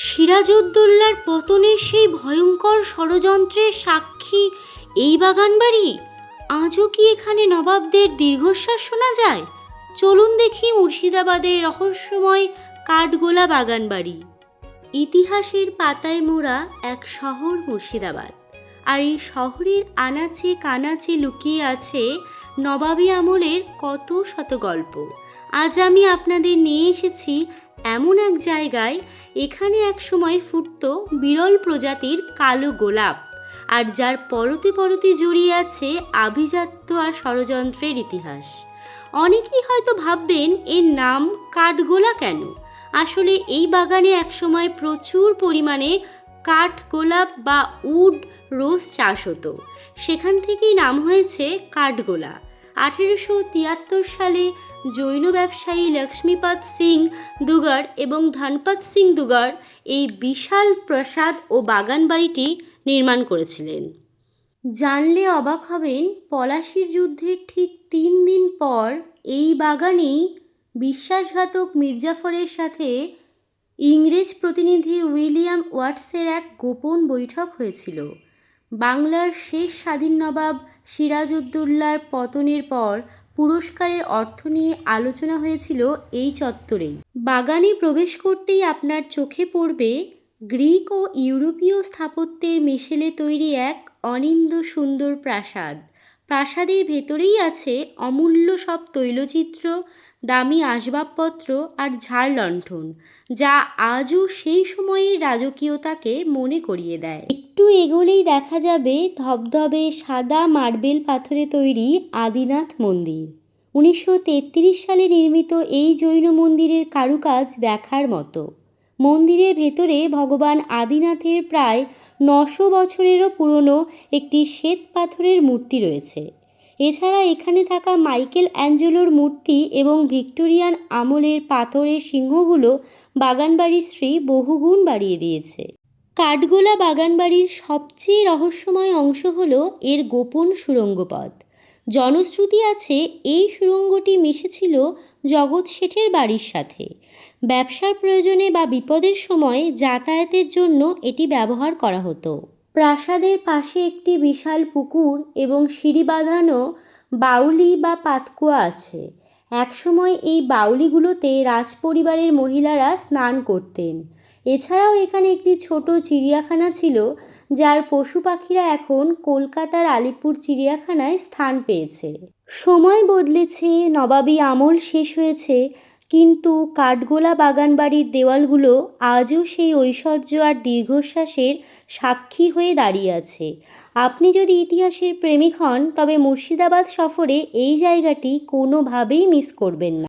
সিরাজউদ্দৌলার পতনের সেই ভয়ঙ্কর ষড়যন্ত্রের সাক্ষী এই বাগানবাড়ি। আজও কি এখানে নবাবদের দীর্ঘশ্বাস শোনা যায়? চলুন দেখি মুর্শিদাবাদের রহস্যময় কাঠগোলা বাগানবাড়ি। ইতিহাসের পাতায় মোড়া এক শহর মুর্শিদাবাদ, আর এই শহরের আনাচে কানাচে লুকিয়ে আছে নবাবী আমলের কত শত গল্প। আজ আমি আপনাদের নিয়ে এসেছি এমন এক জায়গায়, এখানে এক সময় ফুটতো বিরল প্রজাতির কালো গোলাপ, আর যার পরতে পরতে জড়িয়ে আছে আভিজাত্য আর ষড়যন্ত্রের ইতিহাস। অনেকেই হয়তো ভাববেন এর নাম কাঠগোলা কেন। আসলে এই বাগানে একসময় প্রচুর পরিমাণে কাঠগোলাপ বা উড রোজ চাষ হতো, সেখান থেকেই নাম হয়েছে কাঠগোলা। 1873 সালে জৈন ব্যবসায়ী লক্ষ্মীপদ সিং দুগার এবং ধনপত সিং দুগার এই বিশাল প্রাসাদ ও বাগান বাড়িটি নির্মাণ করেছিলেন। জানলে অবাক হবেন, পলাশির যুদ্ধের ঠিক 3 দিন পর এই বাগানেই বিশ্বাসঘাতক মির্জাফরের সাথে ইংরেজ প্রতিনিধি উইলিয়াম ওয়াটসের এক গোপন বৈঠক হয়েছিল। বাংলার শেষ স্বাধীন নবাব সিরাজউদ্দৌলার পতনের পর পুরস্কারের অর্থ নিয়ে আলোচনা হয়েছিল এই চত্বরেই। বাগানে প্রবেশ করতেই আপনার চোখে পড়বে গ্রিক ও ইউরোপীয় স্থাপত্যের মিশেলে তৈরি এক অনিন্দ্য সুন্দর প্রাসাদ। প্রাসাদের ভেতরেই আছে অমূল্য সব তৈলচিত্র, দামি আসবাবপত্র আর ঝাড় লণ্ঠন, যা আজও সেই সময়ের রাজকীয়তাকে মনে করিয়ে দেয়। একটু এগোলেই দেখা যাবে ধবধবে সাদা মার্বেল পাথরে তৈরি আদিনাথ মন্দির। 1933 সালে নির্মিত এই জৈন মন্দিরের কারুকাজ দেখার মতো। মন্দিরের ভেতরে ভগবান আদিনাথের প্রায় 900 বছরেরও পুরনো একটি শ্বেত পাথরের মূর্তি রয়েছে। এছাড়া এখানে থাকা মাইকেল অ্যাঞ্জেলোর মূর্তি এবং ভিক্টোরিয়ান আমলের পাথরের সিংহগুলো বাগানবাড়ির শ্রী বহুগুণ বাড়িয়ে দিয়েছে। কাঠগোলা বাগানবাড়ির সবচেয়ে রহস্যময় অংশ হলো এর গোপন সুড়ঙ্গ পথ। জনশ্রুতি আছে এই সুড়ঙ্গটি মিশেছিল জগৎ শেঠের বাড়ির সাথে। ব্যবসার প্রয়োজনে বা বিপদের সময় যাতায়াতের জন্য এটি ব্যবহার করা হতো। প্রাসাদের পাশে একটি বিশাল পুকুর এবং সিঁড়ি বাঁধানো বাউলি বা পাতকুয়া আছে। একসময় এই বাউলিগুলোতে রাজপরিবারের মহিলারা স্নান করতেন। এছাড়াও এখানে একটি ছোট চিড়িয়াখানা ছিল, যার পশু পাখিরা এখন কলকাতার আলিপুর চিড়িয়াখানায় স্থান পেয়েছে। সময় বদলেছে, নবাবী আমল শেষ হয়েছে, কিন্তু কাঠগোলা বাগানবাড়ির দেওয়ালগুলো আজও সেই ঐশ্বর্য আর দীর্ঘশ্বাসের সাক্ষী হয়ে দাঁড়িয়ে আছে। আপনি যদি ইতিহাসের প্রেমিক হন, তবে মুর্শিদাবাদ সফরে এই জায়গাটি কোনোভাবেই মিস করবেন না।